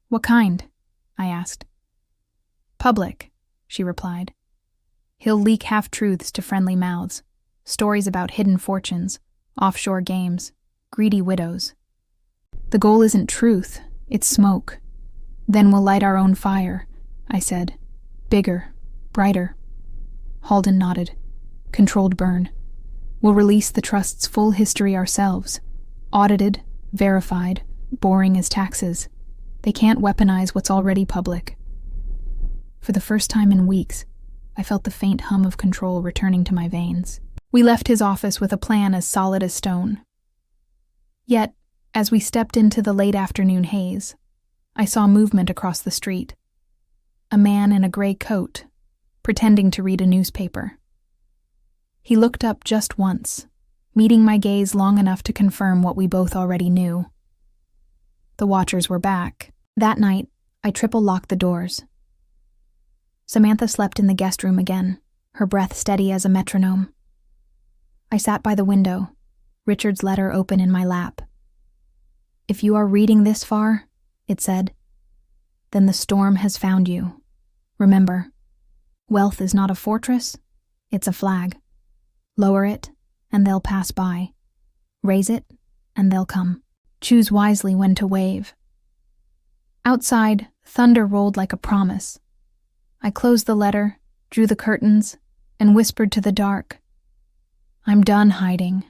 What kind? I asked. Public, she replied. He'll leak half-truths to friendly mouths, stories about hidden fortunes, offshore games, greedy widows. The goal isn't truth, it's smoke. Then we'll light our own fire, I said. Bigger, brighter. Halden nodded. Controlled burn. We'll release the trust's full history ourselves. Audited, verified, boring as taxes. They can't weaponize what's already public. For the first time in weeks, I felt the faint hum of control returning to my veins. We left his office with a plan as solid as stone. Yet, as we stepped into the late afternoon haze, I saw movement across the street. A man in a gray coat, pretending to read a newspaper. He looked up just once, meeting my gaze long enough to confirm what we both already knew. The watchers were back. That night, I triple-locked the doors. Samantha slept in the guest room again, her breath steady as a metronome. I sat by the window, Richard's letter open in my lap. If you are reading this far, it said, then the storm has found you. Remember, wealth is not a fortress, it's a flag. Lower it, and they'll pass by. Raise it, and they'll come. Choose wisely when to wave. Outside, thunder rolled like a promise. I closed the letter, drew the curtains, and whispered to the dark, I'm done hiding.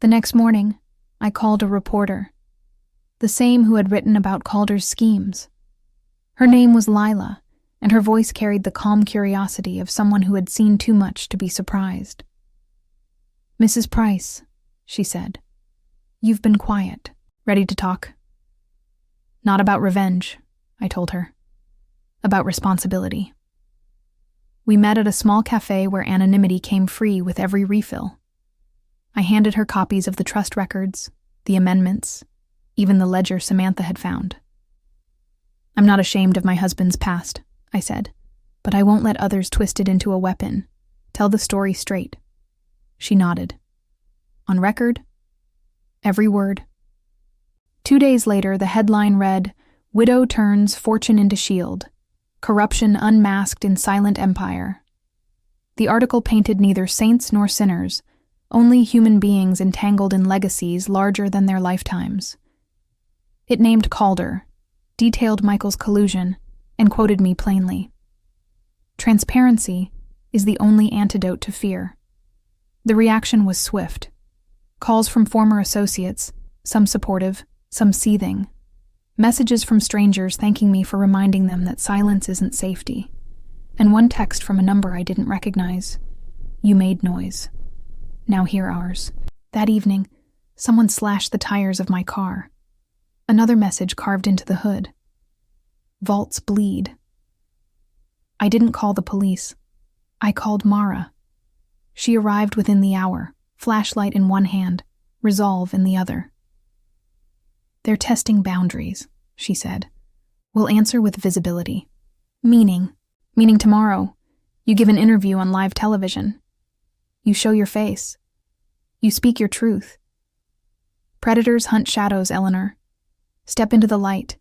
The next morning, I called a reporter, the same who had written about Calder's schemes. Her name was Lila, and her voice carried the calm curiosity of someone who had seen too much to be surprised. Mrs. Price, she said, you've been quiet. Ready to talk? Not about revenge, I told her. About responsibility. We met at a small cafe where anonymity came free with every refill. I handed her copies of the trust records, the amendments, even the ledger Samantha had found. I'm not ashamed of my husband's past, I said, but I won't let others twist it into a weapon. Tell the story straight. She nodded. On record? Every word. 2 days later, the headline read, Widow turns fortune into shield. Corruption unmasked in silent empire. The article painted neither saints nor sinners, only human beings entangled in legacies larger than their lifetimes. It named Calder, detailed Michael's collusion, and quoted me plainly. Transparency is the only antidote to fear. The reaction was swift. Calls from former associates, some supportive, some seething. Messages from strangers thanking me for reminding them that silence isn't safety. And one text from a number I didn't recognize. You made noise. Now hear ours. That evening, someone slashed the tires of my car. Another message carved into the hood. Vaults bleed. I didn't call the police. I called Mara. She arrived within the hour, flashlight in one hand, resolve in the other. "They're testing boundaries," she said. "We'll answer with visibility. Meaning tomorrow, you give an interview on live television. You show your face. You speak your truth. Predators hunt shadows, Eleanor. Step into the light,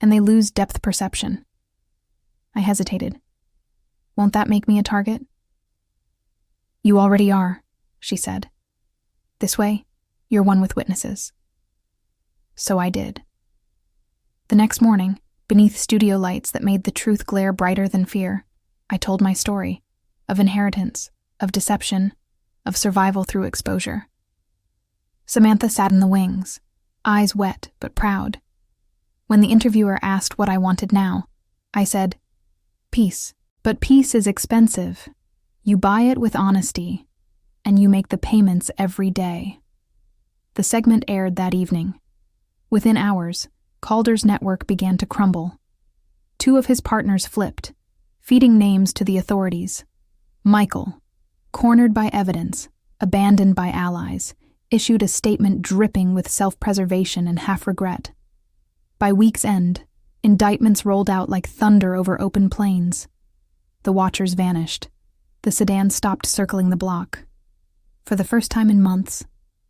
and they lose depth perception." I hesitated. "Won't that make me a target?" "You already are," she said. "This way, you're one with witnesses." So I did. The next morning, beneath studio lights that made the truth glare brighter than fear, I told my story of inheritance, of deception, of survival through exposure. Samantha sat in the wings, eyes wet but proud. When the interviewer asked what I wanted now, I said, "Peace. But peace is expensive. You buy it with honesty, and you make the payments every day." The segment aired that evening. Within hours, Calder's network began to crumble. 2 of his partners flipped, feeding names to the authorities. Michael, cornered by evidence, abandoned by allies, issued a statement dripping with self-preservation and half-regret. By week's end, indictments rolled out like thunder over open plains. The watchers vanished. The sedan stopped circling the block. For the first time in months,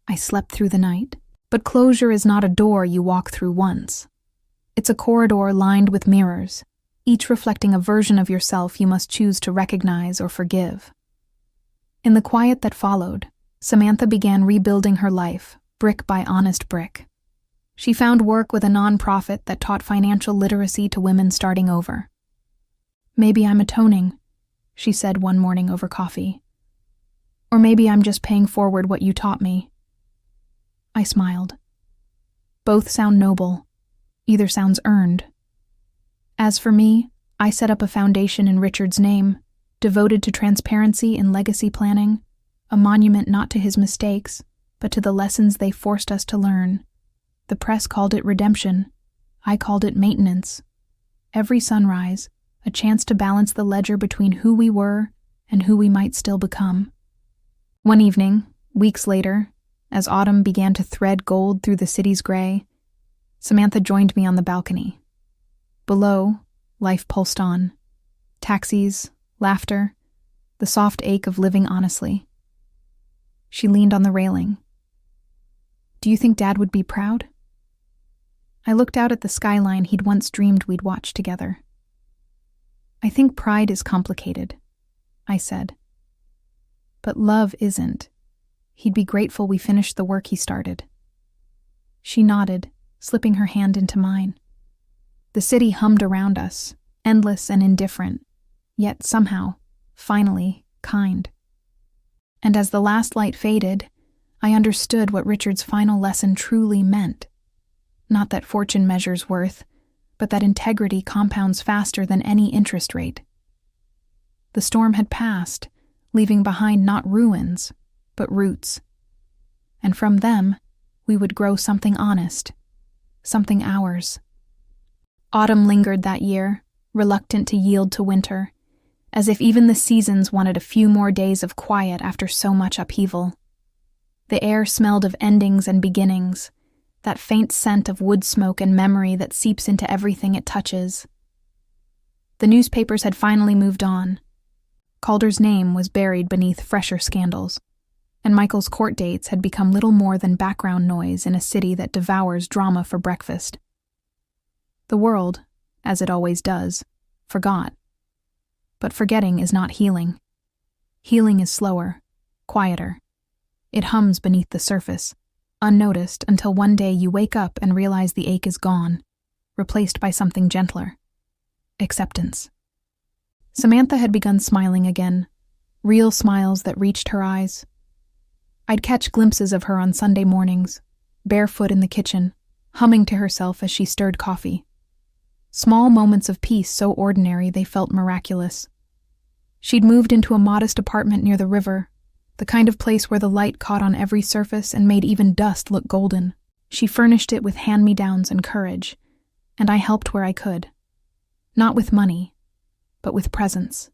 I slept through the night. But closure is not a door you walk through once. It's a corridor lined with mirrors, each reflecting a version of yourself you must choose to recognize or forgive. In the quiet that followed, Samantha began rebuilding her life, brick by honest brick. She found work with a nonprofit that taught financial literacy to women starting over. "Maybe I'm atoning," she said one morning over coffee. "Or maybe I'm just paying forward what you taught me." I smiled. Both sound noble. Either sounds earned. As for me, I set up a foundation in Richard's name, devoted to transparency and legacy planning, a monument not to his mistakes, but to the lessons they forced us to learn. The press called it redemption. I called it maintenance. Every sunrise, a chance to balance the ledger between who we were and who we might still become. One evening, weeks later, as autumn began to thread gold through the city's gray, Samantha joined me on the balcony. Below, life pulsed on. Taxis, laughter, the soft ache of living honestly. She leaned on the railing. "Do you think Dad would be proud?" I looked out at the skyline he'd once dreamed we'd watch together. "I think pride is complicated," I said. "But love isn't. He'd be grateful we finished the work he started." She nodded, slipping her hand into mine. The city hummed around us, endless and indifferent, yet somehow, finally, kind. And as the last light faded, I understood what Richard's final lesson truly meant. Not that fortune measures worth, but that integrity compounds faster than any interest rate. The storm had passed, leaving behind not ruins, but roots. And from them, we would grow something honest, something ours. Autumn lingered that year, reluctant to yield to winter, as if even the seasons wanted a few more days of quiet after so much upheaval. The air smelled of endings and beginnings, that faint scent of wood smoke and memory that seeps into everything it touches. The newspapers had finally moved on. Calder's name was buried beneath fresher scandals, and Michael's court dates had become little more than background noise in a city that devours drama for breakfast. The world, as it always does, forgot. But forgetting is not healing. Healing is slower, quieter. It hums beneath the surface, unnoticed until one day you wake up and realize the ache is gone, replaced by something gentler. Acceptance. Samantha had begun smiling again, real smiles that reached her eyes. I'd catch glimpses of her on Sunday mornings, barefoot in the kitchen, humming to herself as she stirred coffee. Small moments of peace so ordinary they felt miraculous. She'd moved into a modest apartment near the river, the kind of place where the light caught on every surface and made even dust look golden. She furnished it with hand-me-downs and courage, and I helped where I could. Not with money, but with presence.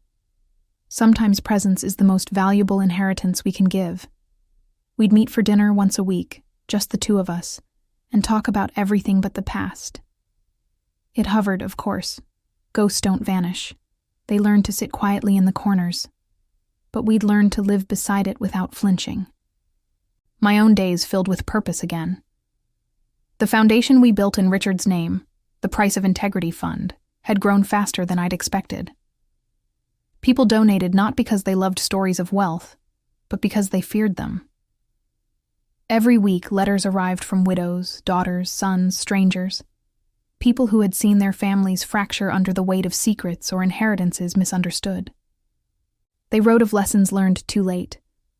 Sometimes presence is the most valuable inheritance we can give. We'd meet for dinner once a week, just the two of us, and talk about everything but the past. It hovered, of course. Ghosts don't vanish. They learn to sit quietly in the corners. But we'd learn to live beside it without flinching. My own days filled with purpose again. The foundation we built in Richard's name, the Price of Integrity Fund, had grown faster than I'd expected. People donated not because they loved stories of wealth, but because they feared them. Every week, letters arrived from widows, daughters, sons, strangers, people who had seen their families fracture under the weight of secrets or inheritances misunderstood. They wrote of lessons learned too late,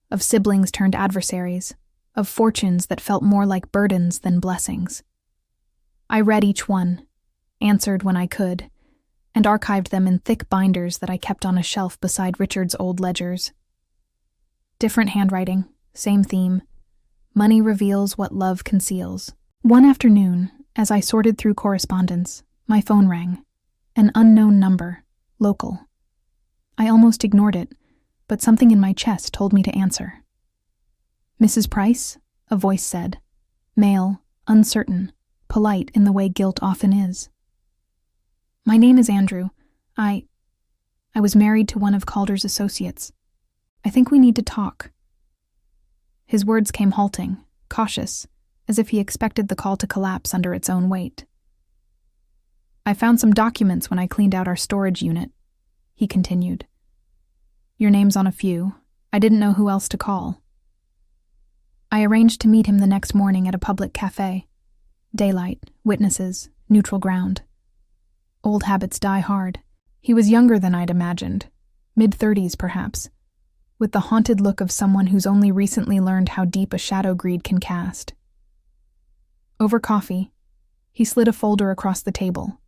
of siblings turned adversaries, of fortunes that felt more like burdens than blessings. I read each one, answered when I could, and archived them in thick binders that I kept on a shelf beside Richard's old ledgers. Different handwriting, same theme. Money reveals what love conceals. One afternoon, as I sorted through correspondence, my phone rang. An unknown number, local. I almost ignored it, but something in my chest told me to answer. "Mrs. Price?" a voice said. Male, uncertain, polite in the way guilt often is. "My name is Andrew. I was married to one of Calder's associates. I think we need to talk." His words came halting, cautious, as if he expected the call to collapse under its own weight. "I found some documents when I cleaned out our storage unit," he continued. "Your name's on a few. I didn't know who else to call." I arranged to meet him the next morning at a public cafe. Daylight, witnesses, neutral ground. Old habits die hard. He was younger than I'd imagined, mid-30s perhaps, with the haunted look of someone who's only recently learned how deep a shadow greed can cast. Over coffee, he slid a folder across the table,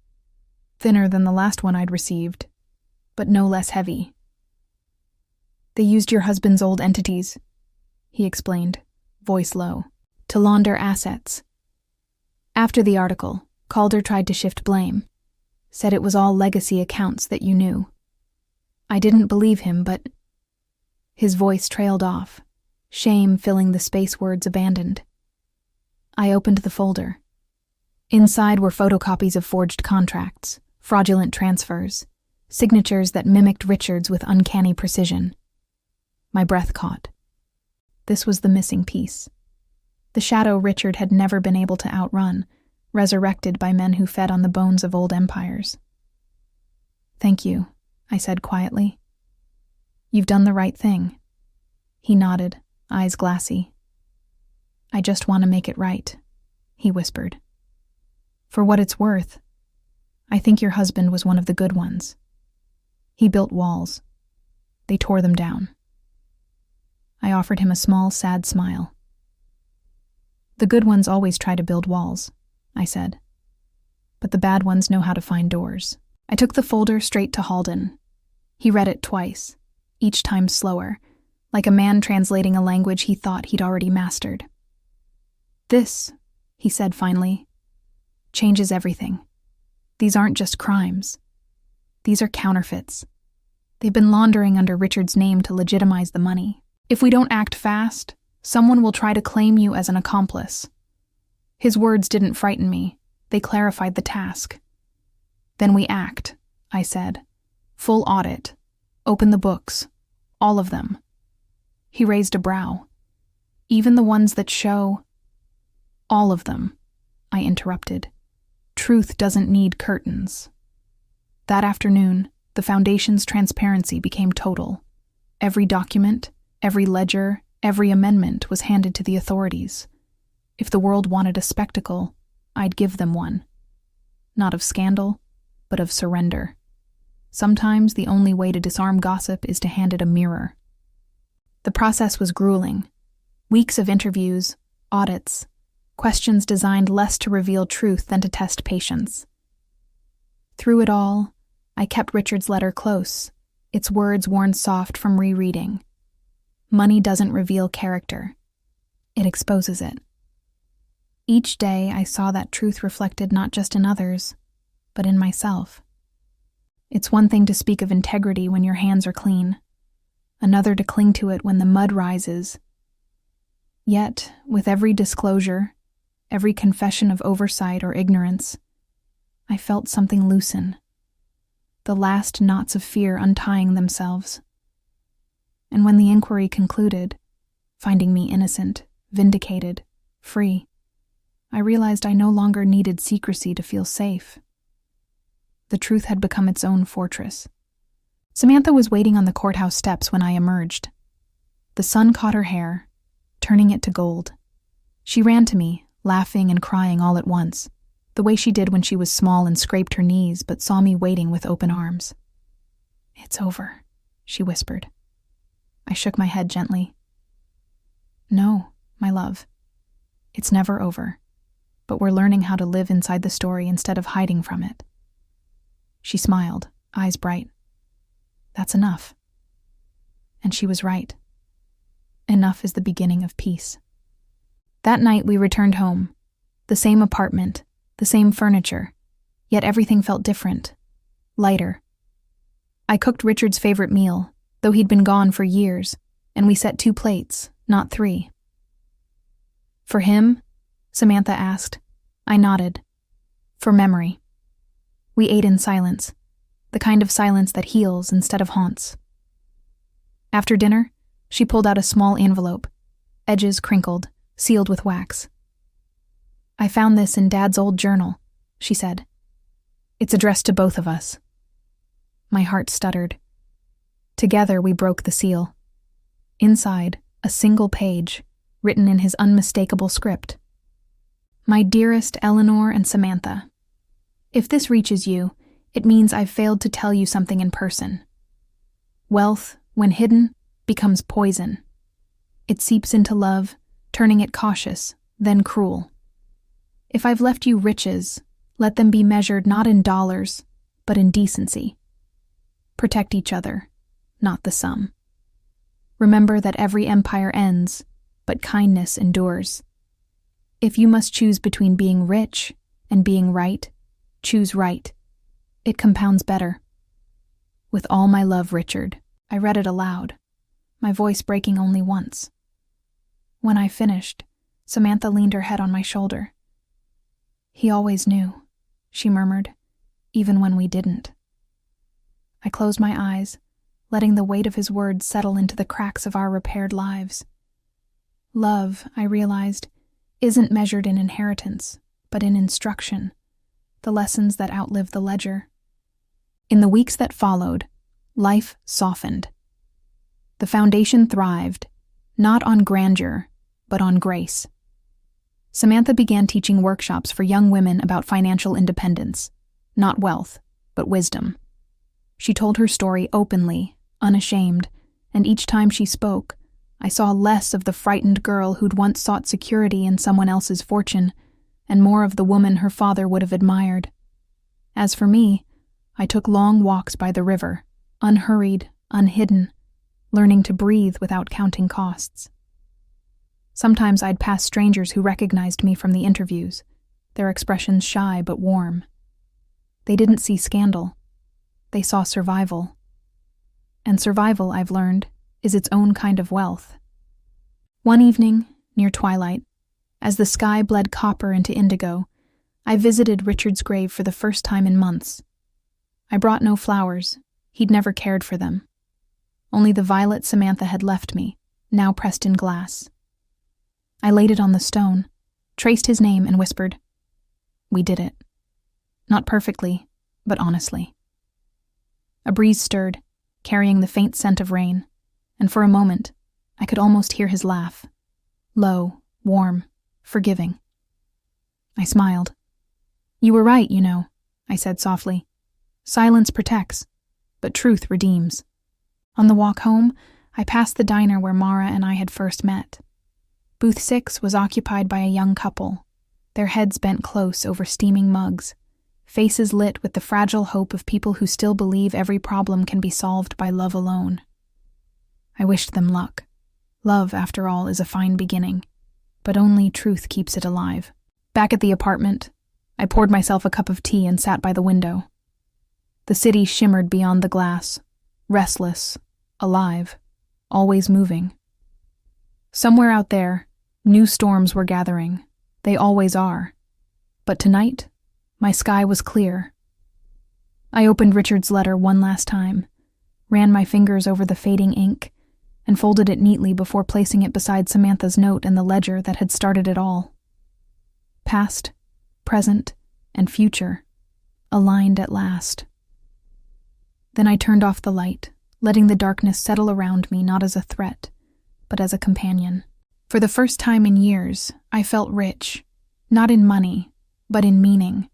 thinner than the last one I'd received, but no less heavy. "They used your husband's old entities," he explained, voice low, "to launder assets. After the article, Calder tried to shift blame, said it was all legacy accounts that you knew. I didn't believe him, but—" His voice trailed off, shame filling the space words abandoned. I opened the folder. Inside were photocopies of forged contracts, fraudulent transfers, signatures that mimicked Richard's with uncanny precision. My breath caught. This was the missing piece. The shadow Richard had never been able to outrun, resurrected by men who fed on the bones of old empires. "Thank you," I said quietly. "You've done the right thing." He nodded, eyes glassy. "I just want to make it right," he whispered. "For what it's worth, I think your husband was one of the good ones. He built walls. They tore them down." I offered him a small, sad smile. "The good ones always try to build walls," I said. "But the bad ones know how to find doors." I took the folder straight to Halden. He read it twice, each time slower, like a man translating a language he thought he'd already mastered. "This," he said finally, "changes everything. These aren't just crimes. These are counterfeits. They've been laundering under Richard's name to legitimize the money. If we don't act fast, someone will try to claim you as an accomplice." His words didn't frighten me. They clarified the task. "Then we act," I said. "Full audit. Open the books. All of them." He raised a brow. "Even the ones that show—" "All of them," I interrupted. "Truth doesn't need curtains." That afternoon, the Foundation's transparency became total. Every document, every ledger, every amendment was handed to the authorities. If the world wanted a spectacle, I'd give them one. Not of scandal, but of surrender. Sometimes the only way to disarm gossip is to hand it a mirror. The process was grueling. Weeks of interviews, audits, questions designed less to reveal truth than to test patience. Through it all, I kept Richard's letter close, its words worn soft from rereading. Money doesn't reveal character. It exposes it. Each day I saw that truth reflected not just in others, but in myself. It's one thing to speak of integrity when your hands are clean, another to cling to it when the mud rises. Yet, with every disclosure, every confession of oversight or ignorance, I felt something loosen, the last knots of fear untying themselves. And when the inquiry concluded, finding me innocent, vindicated, free, I realized I no longer needed secrecy to feel safe. The truth had become its own fortress. Samantha was waiting on the courthouse steps when I emerged. The sun caught her hair, turning it to gold. She ran to me, laughing and crying all at once, the way she did when she was small and scraped her knees but saw me waiting with open arms. "It's over," she whispered. I shook my head gently. "No, my love. It's never over, but we're learning how to live inside the story instead of hiding from it." She smiled, eyes bright. "That's enough." And she was right. Enough is the beginning of peace. That night we returned home. The same apartment, the same furniture, yet everything felt different, lighter. I cooked Richard's favorite meal, though he'd been gone for years, and we set 2 plates, not 3. "For him?" Samantha asked. I nodded. "For memory." We ate in silence, the kind of silence that heals instead of haunts. After dinner, she pulled out a small envelope, edges crinkled, sealed with wax. "I found this in Dad's old journal," she said. "It's addressed to both of us." My heart stuttered. Together we broke the seal. Inside, a single page, written in his unmistakable script. "My dearest Eleanor and Samantha, if this reaches you, it means I've failed to tell you something in person. Wealth, when hidden, becomes poison. It seeps into love, turning it cautious, then cruel. If I've left you riches, let them be measured not in dollars, but in decency. Protect each other, not the sum. Remember that every empire ends, but kindness endures. If you must choose between being rich and being right, choose right. It compounds better. With all my love, Richard." I read it aloud, my voice breaking only once. When I finished, Samantha leaned her head on my shoulder. "He always knew," she murmured, "even when we didn't." I closed my eyes, letting the weight of his words settle into the cracks of our repaired lives. Love, I realized, isn't measured in inheritance, but in instruction, the lessons that outlive the ledger. In the weeks that followed, life softened. The foundation thrived, not on grandeur, but on grace. Samantha began teaching workshops for young women about financial independence, not wealth, but wisdom. She told her story openly, unashamed, and each time she spoke, I saw less of the frightened girl who'd once sought security in someone else's fortune, and more of the woman her father would have admired. As for me, I took long walks by the river, unhurried, unhidden, learning to breathe without counting costs. Sometimes I'd pass strangers who recognized me from the interviews, their expressions shy but warm. They didn't see scandal. They saw survival. And survival, I've learned, is its own kind of wealth. One evening, near twilight, as the sky bled copper into indigo, I visited Richard's grave for the first time in months. I brought no flowers. He'd never cared for them. Only the violet Samantha had left me, now pressed in glass. I laid it on the stone, traced his name, and whispered, "We did it." Not perfectly, but honestly. A breeze stirred, carrying the faint scent of rain, and for a moment, I could almost hear his laugh. Low, warm, forgiving. I smiled. "You were right, you know," I said softly. "Silence protects, but truth redeems." On the walk home, I passed the diner where Mara and I had first met. Booth 6 was occupied by a young couple, their heads bent close over steaming mugs, faces lit with the fragile hope of people who still believe every problem can be solved by love alone. I wished them luck. Love, after all, is a fine beginning, but only truth keeps it alive. Back at the apartment, I poured myself a cup of tea and sat by the window. The city shimmered beyond the glass, restless, alive, always moving. Somewhere out there, new storms were gathering. They always are. But tonight, my sky was clear. I opened Richard's letter one last time, ran my fingers over the fading ink, and folded it neatly before placing it beside Samantha's note in the ledger that had started it all. Past, present, and future, aligned at last. Then I turned off the light, letting the darkness settle around me not as a threat, but as a companion. For the first time in years, I felt rich, not in money, but in meaning.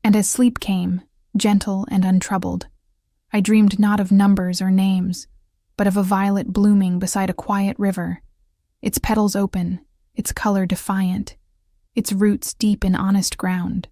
And as sleep came, gentle and untroubled, I dreamed not of numbers or names, but of a violet blooming beside a quiet river, its petals open, its color defiant, its roots deep in honest ground.